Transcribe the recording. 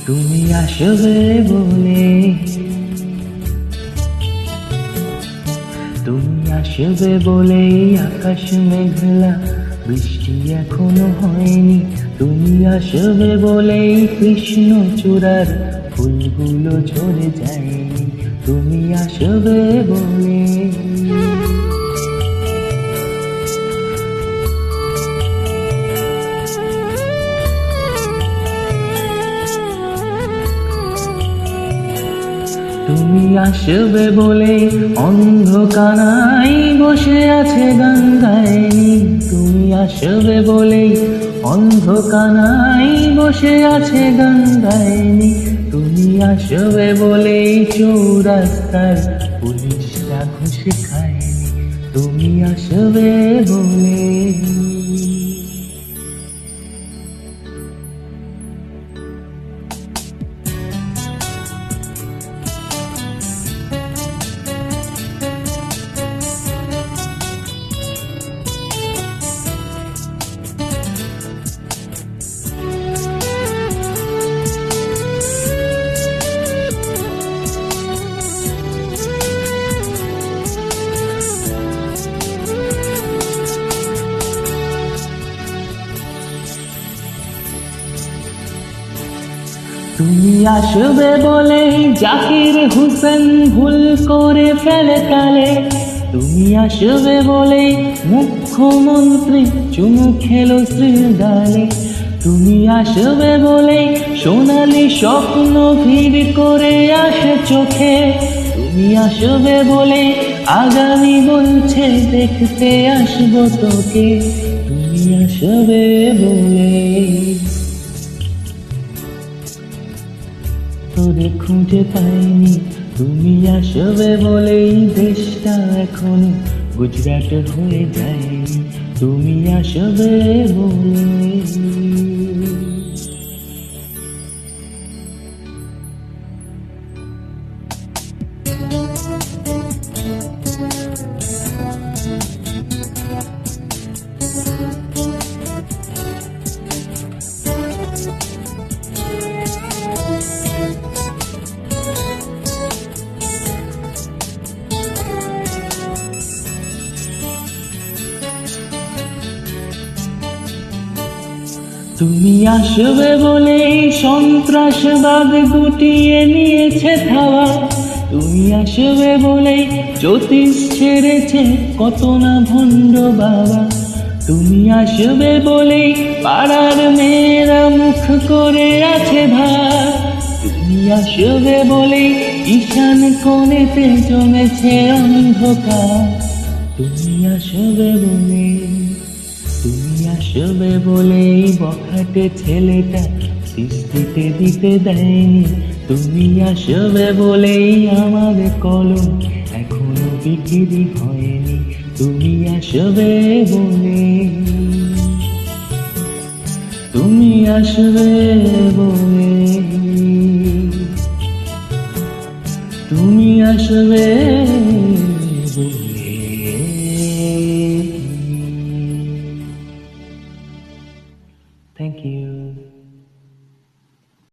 তুমি আসবে বলে, তুমি আসবে বলে আকাশ মেঘলা, বৃষ্টি এখনো হয়নি। তুমি আসবে বলেই কৃষ্ণ চূড়ার ফুলগুলো ঝরে যায়নি। তুমি আসবে বলে, তুমি আসবে বলে অন্ধকারাই বসে আছে গান গায়নি। তুমি আসবে বলে অন্ধকারাই বসে আছে গান গায়নি। তুমি আসবে বলে চৌরাস্তার পুলিশরা ঘুষ খায়নি। তুমি আসবে বলে, তুমি আসবে বলে জাকির হোসেন ভুল করে ফেলে তালে। তুমি আসবে বলে মুখ্যমন্ত্রী চুমু খেলো শ্রীগালে। তুমি আসবে বলে সোনালি স্বপ্ন ভিড় করে আসে চোখে। তুমি আসবে বলে আগামী বলছে দেখতে আসবো তোকে। তুমি আসবে বলে তোরে খুঁজে পাইনি। তুমি আসবে বলেই দেশটা এখন গুজরাট হয়ে যায়নি। তুমি আসবে বলে, তুমি আসবে বলে সন্ত্রাসবাদ গুটিয়ে নিয়েছে থাবা। তুমি আসবে বলে জ্যোতিষ ছেড়েছে কত না ভণ্ড বাবা। তুমি আসবে বলে পাড়ার মেয়েরা মুখ করে আছে ভাব। তুমি আসবে বলে ঈশান কোণেতে জমেছে অন্ধকার। তুমি আসবে বলে, তুমি আসবে বলেই বখাটে ছেলেটা কিস্তিতে দিতে দেয়নি। তুমি আসবে বলেই আমার কলম এখনো বিক্রি হয়নি। তুমি আসবে বলে, তুমি আসবে বলে, তুমি আসবে বলে।